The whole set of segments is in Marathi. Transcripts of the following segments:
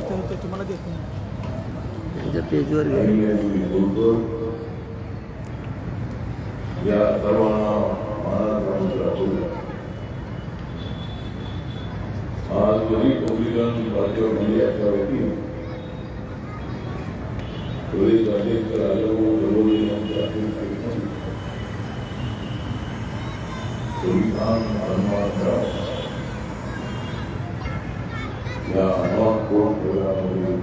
ते तुम्हाला देतो त्यांच्या पेजवर या सर्वांना आज जरी पब्लिकन राज्यावर मीडियाच्या वतीने पोलीस अध्यक्ष राजाभाऊ दरोडे यांच्या पोलिसांना सन्मानाचा या अनोख प्रोग्राममध्ये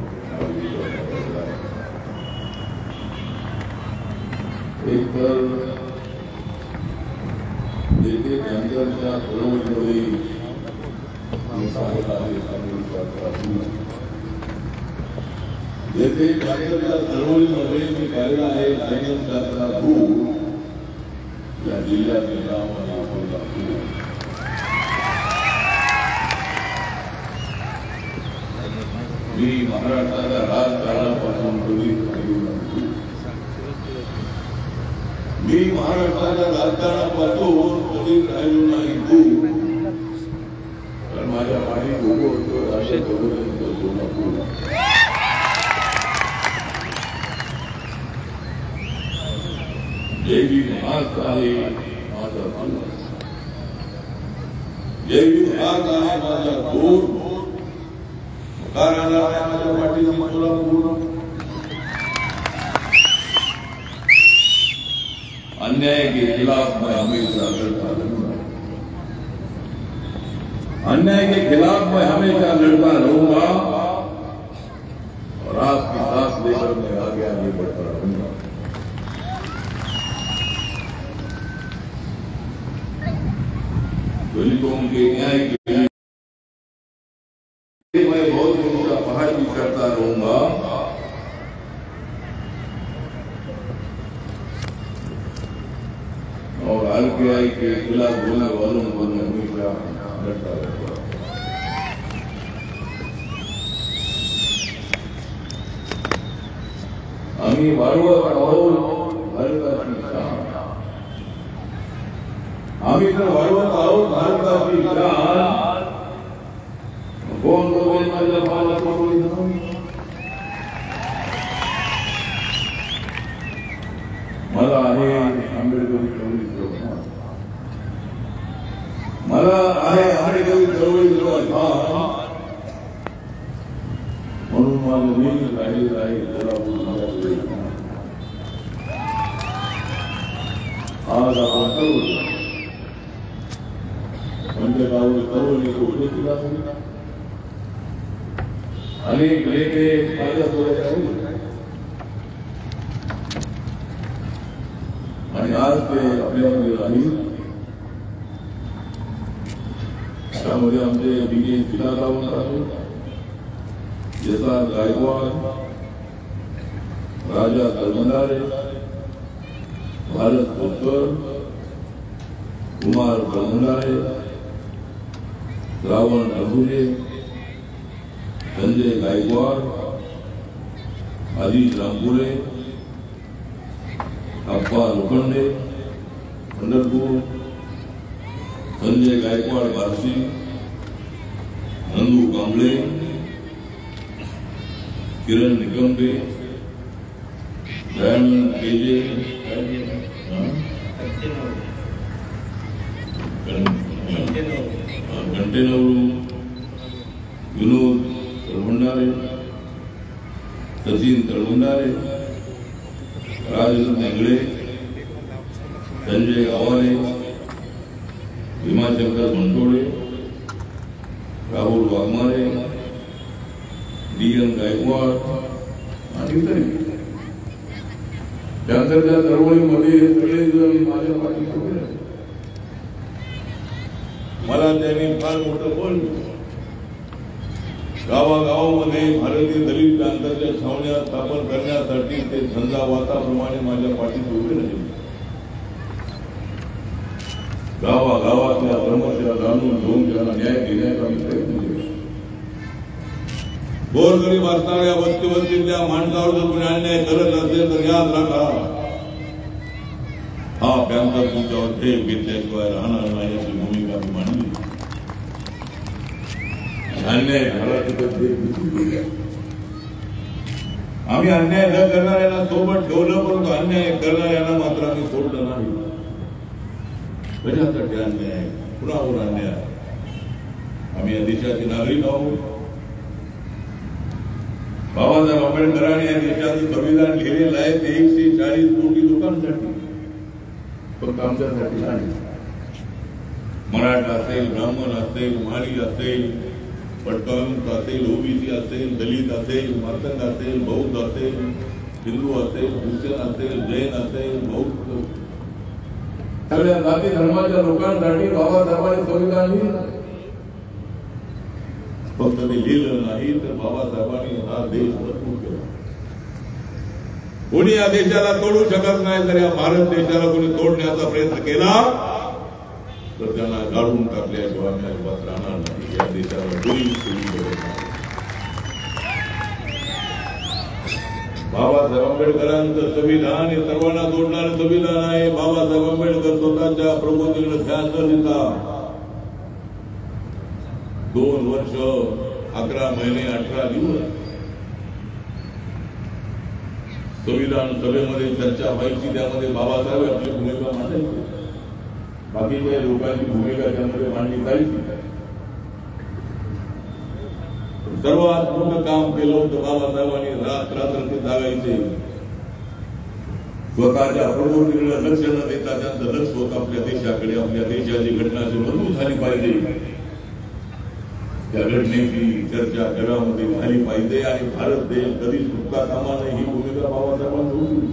एक तर येथे त्यांच्या चळवळीमध्ये येथे त्यांच्या चळवळीमध्ये मी पाहिलं आहे सैन्याचा भूत या जिल्ह्याचे नाव मी महाराष्ट्राच्या राजकारणापासून मी महाराष्ट्राच्या राजकारणापासून कधी राहिलो नाही दूर कारण माझ्या पाणी उभं होतं असे सोलापूर देवी हात आहे माझा देवी हात आहे माझा दूर कारण माझ्या पाठीला सोलापूर अन्याय के खिलाफ मैं हमेशा लड़ता रहूंगा अन्याय के खिलाफ मैं हमेशा लड़ता रहूंगा और आपकी साथ लेकर मैं आगे आगे बढ़ता रहूंगा दलितों के न्याय के लिए मैं बहुत उनका पढ़ाई भी करता रहूंगा और आरपीआई के खिलाफ बोलने वालों को मैं हमेशा लड़ता रहूंगा आम्ही वाढवत आहोत भारताची शान आम्ही तर वाढवत आहोत भारताची शान कोण बघेल माझ्या भावाला पकडून मला आहे आंबेडकरी चळवळीचं मला आहे आंबेडकरी चळवळीचं म्हणून माझं नेहमी राहिलेलं आहे आज आपण सर्व म्हणजे गावात सर्व लोक उपस्थित आहेत अनेक नेते माझ्यासोबत आहेत आणि आज ते आपल्यामध्ये राहील त्यामध्ये आमचे बीके सिद्धार्थावंत आहेत यशवंत गायकवाड राजा कर्मधारे भारत खोतकर कुमार कर्मधारे रावण अधुरे संजय गायकवाड आदिश रामपुरे अप्पा लोखंडे पंढरपूर संजय गायकवाड बार्शी नंदू कांबळे किरण निकंबे दयानंद केजे घंटेनवरू विनोद तळवंडारे सचिन तळवंडारे राजेंद्र नेगडे संजय गावारे भीमाशंकर बनसोडे राहुल वाघमारे डीएन गायकवाड आणि इतरही त्यानंतर त्या चळवळीमध्ये सगळेजण माझ्या पाठीशी उभे राहिले मला त्यांनी फार मोठं बळ गावागावामध्ये भारतीय दलित प्रांताच्या छावण्या स्थापन करण्यासाठी ते झंझावाताप्रमाणे माझ्या पाठीशी उभे राहिले गावागावातल्या समस्या जाणून घेऊन त्यांना न्याय देण्याचा प्रयत्न केला गोरगरीब असणाऱ्या वस्तीवस्तीतल्या माणसावर जर कोणी अन्याय करत असेल तर याद राखा हा पॅन्थर तुमच्यावर ठेव घेतल्याशिवाय राहणार नाही अशी भूमिका मी मांडली अन्याय झाला तर आम्ही अन्याय न करणाऱ्यांना सोबत ठेवलं, परंतु अन्याय करणाऱ्यांना मात्र आम्ही सोडलं नाही. कशासाठी अन्याय, कुणावर अन्याय? आम्ही या देशाचे नागरिक आहोत. बाबासाहेब आंबेडकरांनी या देशाचं संविधान लिहिलेलं आहे ते 140 कोटी लोकांसाठी, फक्त आमच्यासाठी नाही. मराठा असेल, ब्राह्मण असेल, माळी असेल, पटकावंत असेल, ओबीसी असेल, दलित असेल, मार्तंड असेल, बौद्ध असेल, हिंदू असेल, ख्रिश्चन असेल, जैन असेल, बौद्ध, सगळ्या जाती धर्माच्या लोकांसाठी बाबासाहेबांनी संविधान लिहिलं. फक्त ते लिहिलं नाही तर बाबासाहेबांनी हा देश मजबूत केला. कोणी या देशाला तोडू शकत नाही. जर या भारत देशाला कोणी तोडण्याचा प्रयत्न केला तर त्यांना गाडून टाकल्याशिवाय आम्ही अजिबात राहणार नाही. या देशाला कोणी तोडू शकत नाही. बाबासाहेब आंबेडकरांचं संविधान हे सर्वांना जोडणारं संविधान आहे. बाबासाहेब आंबेडकर स्वतःच्या प्रबोधनाला ध्यान न देता 2 वर्ष 11 महिने 18 दिवस संविधान सभेमध्ये चर्चा व्हायची. त्यामध्ये बाबासाहेब आपली भूमिका मांडायची, बाकीच्या लोकांची भूमिका त्यामध्ये मांडली जायची. सर्वात मोठं काम केलं होतं बाबासाहेबांनी. रात्र ते जागायचे, स्वतःच्या प्रबोधनाला लक्ष न देता त्यांचं लक्ष होतं आपल्या देशाकडे. आपल्या देशाची घटना मजबूत झाली पाहिजे, त्या घटनेची चर्चा जगामध्ये झाली पाहिजे आणि भारत देश कधी सुटता कामा नये ही भूमिका बाबासाहेबांनी होती.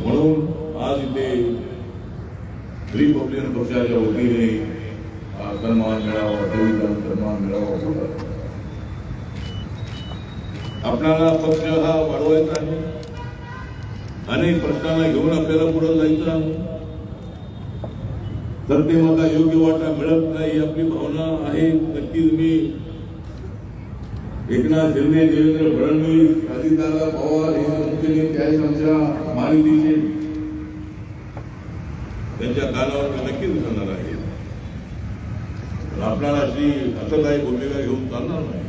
म्हणून आज इथे रिपब्लिकन पक्षाच्या वतीने सन्मान मिळावा, संविधान सन्मान मिळावा. आपल्याला पक्ष हा वाढवायचा आहे. अनेक प्रश्नांना घेऊन आपल्याला पुढे जायचं आहे. तर ते मला योग्य वाटा मिळत नाही आपली भावना आहे. नक्कीच मी एकनाथ शिंदे, देवेंद्र फडणवीस, अजितदादा पवार हे मुख्यमंत्री त्यावेळी आमच्या माहितीचे त्यांच्या कानावर नक्कीच जाणार आहे. आपल्याला अशी असंही भूमिका घेऊन चालणार नाही.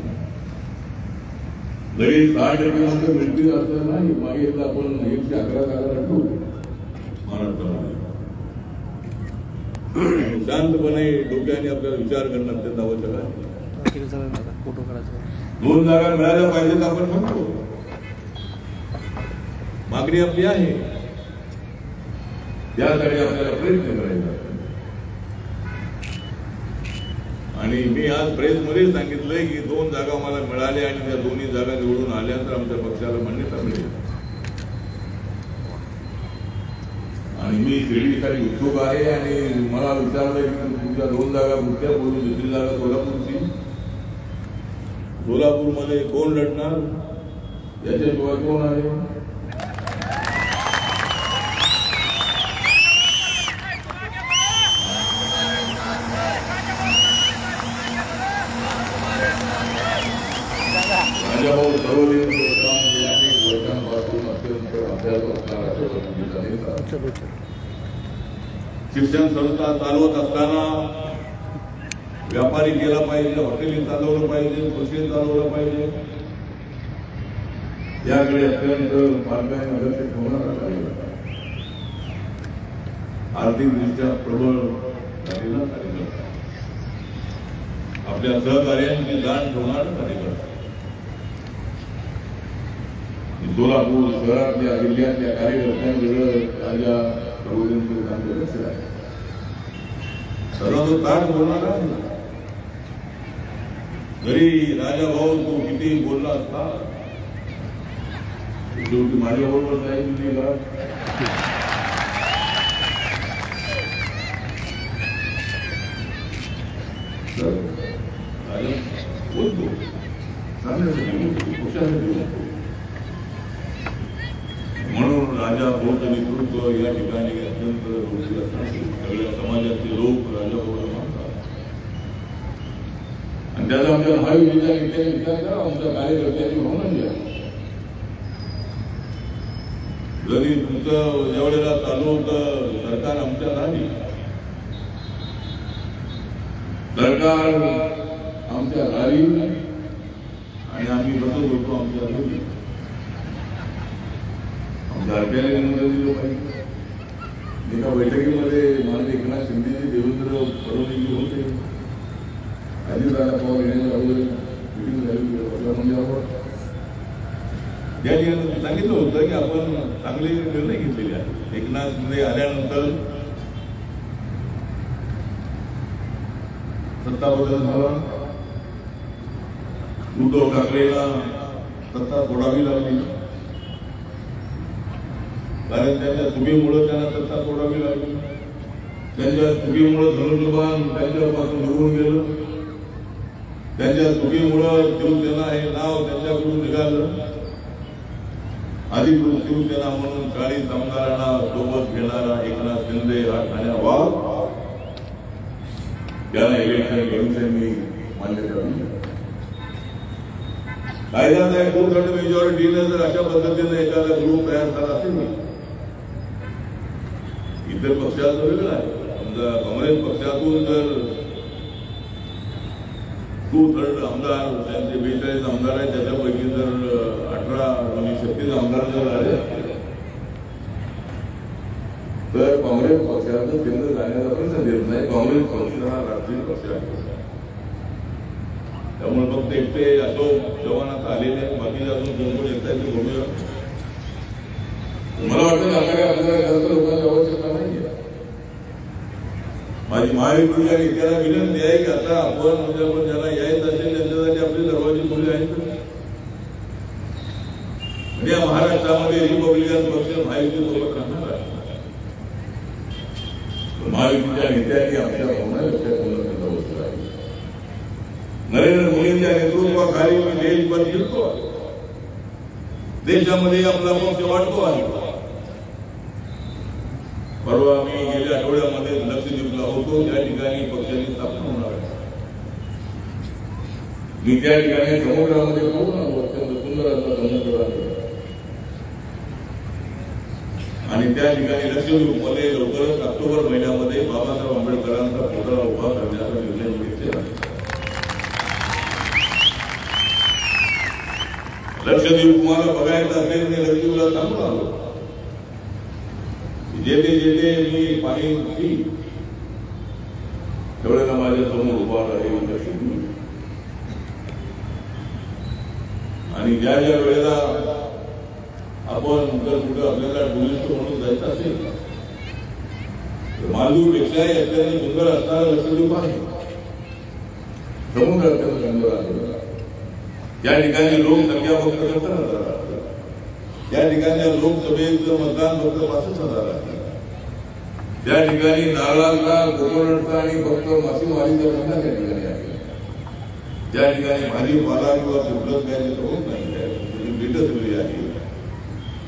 लगेच 10% मिळतील असं नाही. मागे आपण 111 ठेवू महाराष्ट्रामध्ये. शांतपणे डोक्याने आपल्याला विचार करणं अत्यंत आवश्यक आहे. 2 जागा मिळाल्या पाहिजेत आपण म्हणतो, मागणी आपली आहे, त्यासाठी आपल्याला प्रयत्न करायचा. आणि मी आज प्रेसमध्ये सांगितलंय की 2 जागा मला मिळाल्या आणि त्या दोन्ही जागा निवडून आल्या तर आमच्या पक्षाला मान्यता मिळेल. आणि मी शिर्डीसाठी उत्सुक आहे. आणि मला विचारलं की तुमच्या 2 जागा कुठल्या, बोलून दुसरी जागा सोलापूरची. सोलापूरमध्ये कोण लढणार याच्याशिवाय कोण आहे? राजाभाऊ सर्वदेव अनेक वर्षांपासून अत्यंत अभ्यास असणारा शिक्षण संस्था चालवत असताना व्यापारी केला पाहिजे, हॉटेली चालवलं पाहिजे, कृषी चालवलं पाहिजे, याकडे अत्यंत बारकाईने लक्ष ठेवणारा आर्थिकदृष्ट्या प्रबळ झालेला कार्यकर्ता, आपल्या सहकार्यांची जाण ठेवणारा कार्यकर्ता. सोलापूर शहरातल्या जिल्ह्यातल्या कार्यकर्त्यांकडे राजा प्रबोधनचं चांगलं लक्ष आहे. सर्व ताट बोलणारा जरी राजा भाऊ तो किती बोलला असता शेवटी माझ्याबरोबर जाईल दिला. बोलतो म्हणून राजा भाऊचं नेतृत्व या ठिकाणी अत्यंत सगळ्या समाजाचे लोक राजा भाऊला मानतात. आणि त्याचा आमच्या भावी विचार करा, आमच्या कार्यकर्त्याची भावना जी आहे. जरी तुमचं ज्यावेळेला चालू होतं सरकार आमच्या नाही, सरकार आमच्या दारी आणि आम्ही बसत होतो आमच्या घरी. आमच्या अर्ध्याला दिलं पाहिजे. एका बैठकीमध्ये माननीय एकनाथ शिंदेजी, देवेंद्र फडणवीस होते. अजितदादा पवार यांच्या मिटिंग झाली. त्या ठिकाणी सांगितलं होतं की आपण चांगले निर्णय घेतलेले आहेत. एकनाथ शिंदे आल्यानंतर सत्ता बदल झाला. उद्धव ठाकरेला सत्ता सोडावी लागली, कारण त्यांच्या चुकीमुळे त्यांना सत्ता सोडावी लागली. त्यांच्या चुकीमुळे धनुष्यबाण त्यांच्यापासून निघून गेलं. त्यांच्या चुकीमुळं शिवसेना हे नाव त्यांच्याकडून निघालं. अधिकृत शिवसेना म्हणून 40 आमदारांना सोबत घेणारा एकनाथ शिंदे हा ठाण्यावाद त्याला इलेक्शन कमिशननी मान्य करून कायद्याचा 2/3 मेजॉरिटीने जर अशा पद्धतीने एखादा ग्रुप तयार झाला असेल, इतर पक्षाचं वेगळं आहे. समजा काँग्रेस पक्षातून जर 2/3 आमदार, त्यांचे 42 आमदार आहेत, त्याच्यापैकी जर 36 आमदार जर आले तर काँग्रेस पक्षाचं केंद्र जाण्याचा प्रश्न देत नाही. काँग्रेस पक्ष हा राष्ट्रीय पक्ष आहे. त्यामुळे फक्त एकटे अशोक चव्हाण आता आलेले आहेत, बाकी अजून कोण कोण येत आहेत ते बघूया. मला वाटतं आपल्याला जास्त लोकांची आवश्यकता नाही. माझी महायुतीच्या नेत्याला विनंती आहे की आता आपण आपण ज्यांना यायचं असेल त्यांच्यासाठी आपली दरवाजे खुले आहेत. म्हणजे या महाराष्ट्रामध्ये रिपब्लिकन पक्ष महायुती सोबत राहणार आहे. महायुतीच्या नेत्यांनी आपल्या भावना लक्षात ठेवण्याची आवश्यकता आहे. नरेंद्र मोदींच्या नेतृत्वाखाली मी देशभर फिरतो. देशामध्ये आपला पक्ष वाढतो आहे. परवा मी गेल्या आठवड्यामध्ये लक्षद्वीपला होतो. त्या ठिकाणी पक्षाची स्थापना होणार आहे. मी त्या ठिकाणी समुद्रामध्ये पाहून अत्यंत सुंदर असा समुद्र आहे आणि त्या ठिकाणी लक्षद्वीपमध्ये लवकरच ऑक्टोबर महिन्यामध्ये बाबासाहेब आंबेडकरांचा पुतळा उभा करण्याचा निर्णय घेतलेला आहे. लक्षद्वीप तुम्हाला बघायचं असेल मी लक्षद्वीपला सांगून आलो. जेथे जेथे मी पाणी तेवढ्याला माझ्या समोर उभा आहे लक्षद्वीप. आणि ज्या ज्या वेळेला आपण जर कुठं आपल्याला टुरिस्ट म्हणून जायचं असेल तर मालदीवपेक्षाही अत्यंत सुंदर असणारा लक्षद्वीप आहे. समुद्र अत्यंत सुंदर आहे. त्या ठिकाणी लोकसंख्या फक्त 70,000 आहे. त्या ठिकाणच्या लोकसभेचं मतदान फक्त 65,000 आहे. त्या ठिकाणी नारळाचा, कोकोनटचा आणि फक्त मासेमारीचा धंदा त्या ठिकाणी आहे. त्या ठिकाणी भाजीपाला किंवा कुठलंच काय तिथं होत नाही. बेटच वेगळी आहे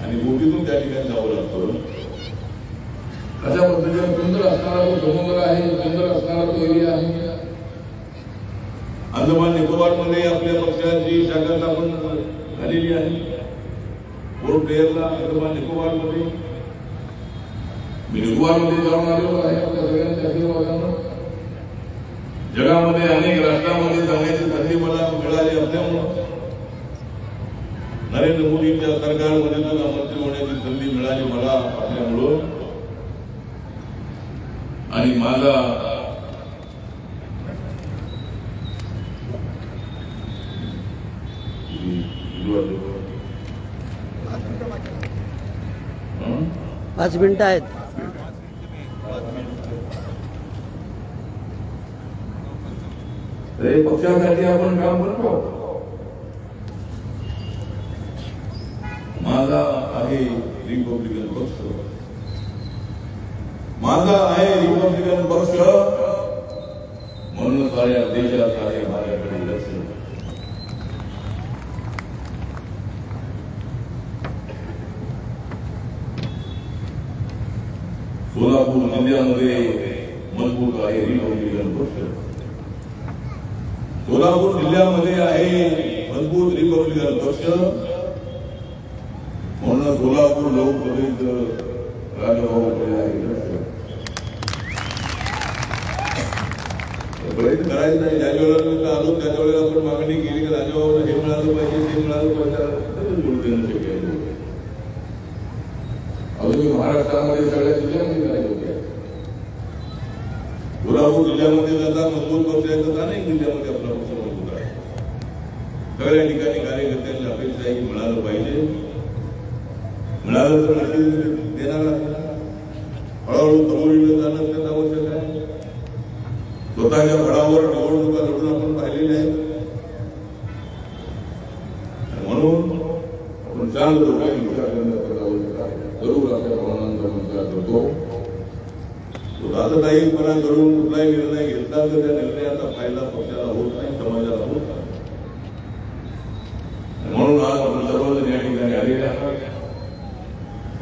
आणि बोटीतून त्या ठिकाणी जावं लागतं. अशा पद्धतीने सुंदर असणारा तो समुद्र आहे, सुंदर असणारा तो एरिया आहे. अंदमान निकोबारमध्ये आपल्या पक्षाची शाखा स्थापन झालेली आहे. पोर्ट ब्लेअरला अंदमान निकोबारमध्ये मी निकोबारमध्ये जाऊन आलेलो आहे. आपल्या सगळ्यांच्या आशीर्वादानं जगामध्ये अनेक राष्ट्रांमध्ये जाण्याची संधी मला मिळाली असल्यामुळं, नरेंद्र मोदींच्या सरकारमध्ये सुद्धा मंत्री होण्याची संधी मिळाली मला असल्यामुळं आणि माझा पाच मिनिटं आहेत. पक्षासाठी आपण काम करतो. माझा आहे रिपब्लिकन पक्ष. माझा आहे रिपब्लिकन पक्ष म्हणून साऱ्या देशात आहे माझ्याकडे लक्ष. सोलापूर जिल्ह्यामध्ये मजबूत आहे रिपब्लिकन पक्ष. सोलापूर जिल्ह्यामध्ये आहे मजबूत रिपब्लिकन पक्ष म्हणून सोलापूर लोकसभेत राजभाऊकडे आहे. प्रयत्न करायचा नाही. ज्या वेळेला आलो त्याच्या वेळेला आपण मागणी केली की राजाबाबूला हे मिळालं पाहिजे ते मिळालं पाहिजे बोलू देणं शक्य आहे. अजून महाराष्ट्रामध्ये सगळ्या जिल्ह्यामध्ये काय होते कोल्हापूर जिल्ह्यामध्ये जसा मजबूत पक्ष आहे तसा अनेक जिल्ह्यामध्ये आपला पक्ष मजबूत आहे. सगळ्या ठिकाणी कार्यकर्त्यांची अपेक्षा आहे मिळालं पाहिजे. मिळालं तर नक्की देणार आहे. हळूहळू समोर येणं जाणं अत्यंत आवश्यक आहे. स्वतःच्या बळावर निवडणुका लढून आपण पाहिलेल्या आहेत. म्हणून आपण चांगलं लोकांनी विचार करण्याचा आवश्यक आहे. जरूर आपल्या भावनांचा विचार करतो. दादाताईपणा करून कुठलाही निर्णय घेतला तर त्या निर्णयाचा फायदा पक्षाला होत नाही, समाजाला होत नाही. म्हणून आज आपण सर्वजण या ठिकाणी आलेले आहात.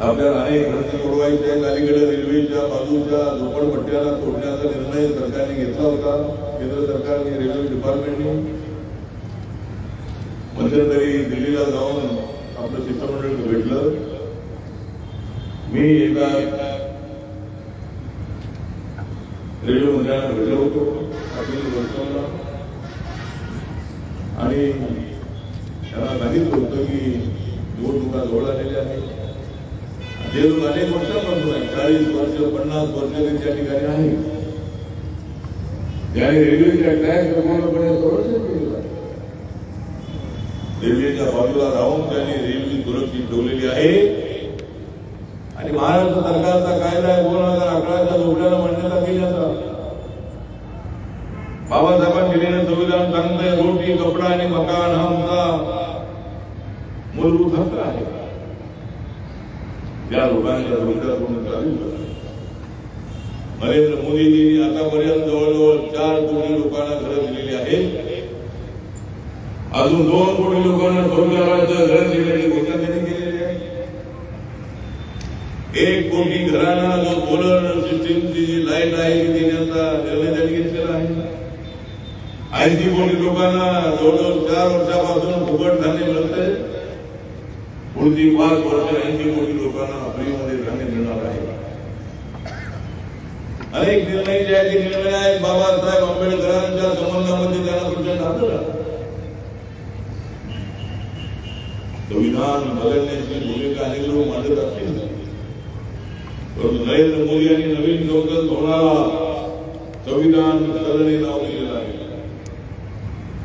आपल्याला अनेक प्रश्न सोडवायचे आहेत. अलीकडे रेल्वेच्या बाजूच्या झोपडपट्ट्याला तोडण्याचा निर्णय सरकारने घेतला होता. केंद्र सरकारने रेल्वे डिपार्टमेंटने मध्यंतरी दिल्लीला जाऊन आपलं शिष्टमंडळ भेटलं. मी एका रेल्वे मंत्र्यांना भेटलो होतो आणि त्यांना सांगितलं होतं की निवडणुका जवळ आलेल्या आहेत. जे लोक अनेक वर्षांपासून आहे 40 वर्ष 50 वर्ष त्या ठिकाणी आहे. त्याने रेल्वेच्या ट्रॅक पूर्णपणे संरक्षण केलेलं आहे. रेल्वेच्या बाजूला राहून त्यांनी रेल्वे सुरक्षित ठेवलेली आहे. आणि महाराष्ट्र सरकारचा कायदा आहे 2011च्या जोडल्याला मान्यता केल्याचा. बाबासाहेबांनी दिलेलं संविधान सांगतंय रोटी कपडा आणि मकान हा आमचा मूलभूत हक्क आहे. त्या लोकांच्या रोजगार चालू. नरेंद्र मोदीजींनी आतापर्यंत जवळजवळ 4 कोटी लोकांना घरं दिलेली आहेत. अजून 2 कोटी लोकांना रोजगाराचं घर दिलेली घोषणा त्यांनी केलेली आहे. 1 कोटी घरांना जो सोलर सिस्टीमची जी लाईट आहे ती देण्याचा निर्णय त्यांनी घेतलेला आहे. 80 कोटी लोकांना जवळजवळ 4 वर्षापासून फुकट धान्य मिळतंय. पुढची 5 वर्ष 80 कोटी लोकांना फ्रीमध्ये धान्य मिळणार आहे. अनेक निर्णय जे आहेत ते निर्णय आहेत बाबासाहेब आंबेडकरांच्या संबंधामध्ये त्यांना प्रचंड आदर आहे. संविधान बदलण्याची भूमिका अनेक लोक मांडत असतील. परंतु नरेंद्र मोदी यांनी नवीन संसद भवनाला संविधान सदने नाव दिलेलं आहे.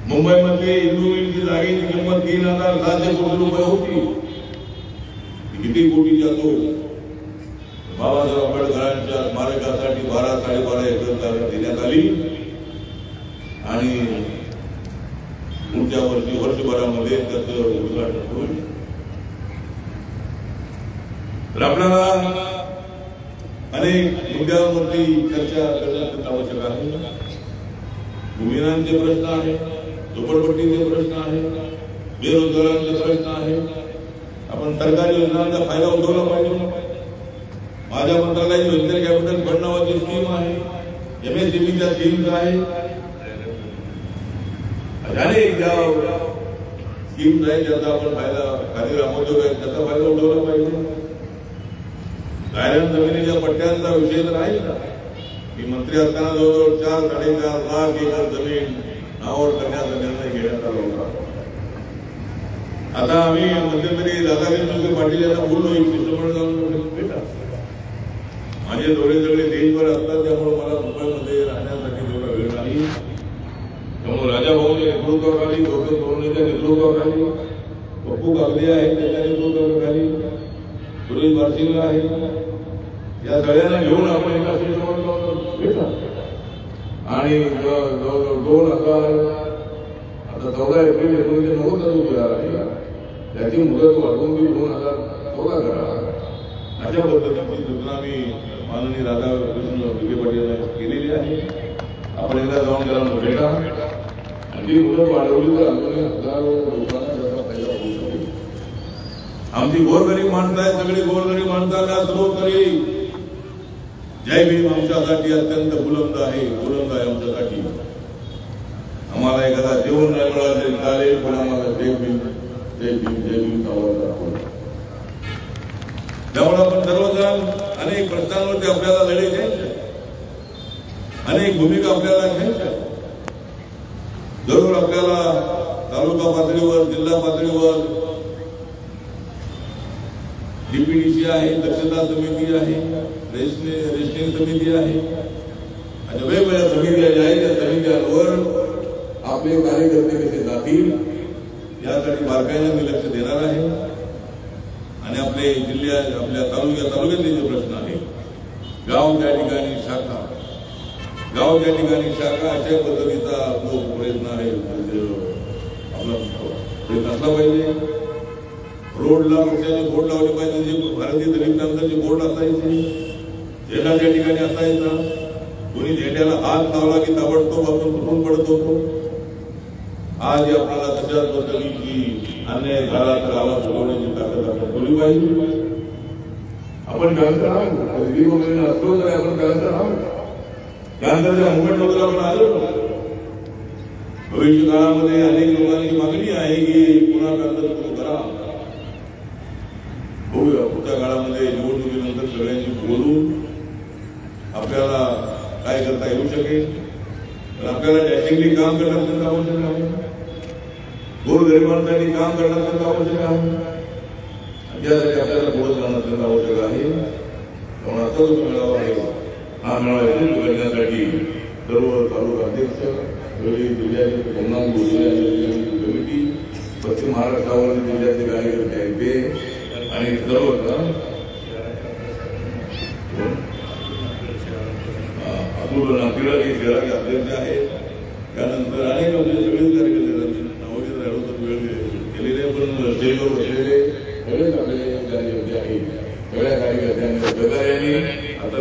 मुंबईमध्ये हिंदू मिलची जागेची किंमत 3,700 कोटी रुपये होती. किती कोटीची असो बाबासाहेब आंबेडकरांच्या स्मारकासाठी 12-12.5 एकर जागा देण्यात आली आणि पुढच्या वर्षी वर्षभरामध्ये त्याचं उद्घाटन होईल. तर आपल्याला अनेक मुद्द्यांवरती चर्चा करण्यात आवश्यक आहे. भूमिहीनांचे प्रश्न आहेत, झोपडपट्टीचे प्रश्न आहेत, बेरोजगारांचे प्रश्न आहेत. आपण सरकारी योजनांचा फायदा उठवला पाहिजे. माझ्या मंत्रालयाची व्हेंचर कॅपिटल फंड नावाची स्कीम आहे. MSMEच्या स्कीम्स आहे. अनेक ज्या स्कीम्स आहेत ज्याचा आपण फायदा खाली ग्रामोद्योग आहेत त्याचा फायदा उठवला पाहिजे. गायरान जमिनीच्या पट्ट्यांचा विषय तर आहे का? मी मंत्री असताना जवळजवळ 4-4.5 लाख एकर जमीन नावावर करण्याचा निर्णय घेण्यात आला होता. आता आम्ही मध्यंतरी दादागिरी पाटील यांना बोललो एक शिष्टमंडळ जाऊन भेटा. माझे दौरे सगळे देशभर असतात त्यामुळे मला मुंबईमध्ये राहण्यासाठी तेवढा वेळ नाही. त्यामुळे राजाभाऊच्या नेतृत्वाखाली गौतम सोनवणेच्या नेतृत्वाखाली पप्पू कागदे आहेत त्याच्या नेतृत्वाखाली सुरेश बारसिंगला आहे या सगळ्यांना घेऊन आपण एका शिष्टमंडळ जाऊन भेटा. आणि जवळजवळ 2000 आता 14 एप्रिल 1990 चालू होणार आहे. त्याची मुदत वाढवून 2014 करा. अशा पद्धतीची सूचना मी माननीय राधाकृष्ण विखे पाटील यांना केलेली आहे. आपण एकदा जाऊन त्याला भेटा आणि ती मुदत वाढवली तर अजूनही हजारो लोकांना त्याचा फायदा होऊ शकेल. आमची गोरगरीब माणसं आहेत. सगळी गोरगरीब माणसांना सर्वोपरी जय भीम आमच्यासाठी अत्यंत बुलंद आहे. बुलंद आहे आमच्यासाठी. आम्हाला एखादा जेवण नाही मिळालं तरी चालेल पण आम्हाला जय भीम जय भीम जय भीम आवाज. त्यामुळे आपण सर्वजण अनेक प्रश्नांवरती आपल्याला लढे घ्यायचे. अनेक भूमिका आपल्याला घ्यायच्या. भरपूर आपल्याला तालुका पातळीवर, जिल्हा पातळीवर डीपीडीसी आहे, दक्षता समिती आहे, रेशनिंग समिती आहे, आणि वेगवेगळ्या समित्या ज्या आहेत त्या समित्यांवर आपले कार्यकर्ते कसे जातील यासाठी बारकाईने मी लक्ष देणार आहे. आणि आपले जिल्ह्यात, आपल्या तालुक्यातले जे प्रश्न आहे, गाव त्या ठिकाणी शाखा, गाव त्या ठिकाणी शाखा, अशा पद्धतीचा जो प्रयत्न आहे आपला प्रयत्न असला पाहिजे. रोडला पक्षाने बोर्ड लावले पाहिजे, जे भारतीय दलित जे बोर्ड असायचे, झेंडा त्या ठिकाणी असायचा. कोणी झेंड्याला हात लावला की ताबडतोब आपण तुटून पडत होतो. आज आपल्याला तशाच पद्धतीची अन्याय झाला तर आवाज उठवण्याची ताकद आपण ठेवली पाहिजे. आपण त्यानंतर असलो तर आपण त्यानंतर मुवमेंट वगैरे आपण आलो. भविष्य काळामध्ये अनेक लोकांची मागणी आहे की पुन्हा कांतर सुरू करा. बघूया पुढच्या काळामध्ये निवडणुकीनंतर सगळ्यांनी बोलून आपल्याला काय करता येऊ शकेल. पण आपल्याला डॅशिंगली काम करणं अत्यंत आवश्यक आहे. गोरगरिबांसाठी काम करणं अत्यंत आवश्यक आहे. त्यासाठी आपल्याला पुढे जाणं अत्यंत आवश्यक आहे. म्हणून आता जो मेळावा आहे, हा मेळावा यशस्वी करण्यासाठी सर्व तालुका अध्यक्ष, सगळे जिल्ह्याचे 50 कमिटी, पश्चिम महाराष्ट्रावर जिल्ह्याचे कार्यकर्ते आहेत ते, आणि सर्व अतुल नागरिकांचे शहराचे अध्यक्ष आहेत. त्यानंतर अनेक आपले सगळेच कार्यकर्ते नावाचे राहून वेळ केलेले, पण स्टेजवर बसलेले सगळेच आपले कार्यकर्ते आहेत. सगळ्या कार्यकर्त्यांनी सहकार्याने आता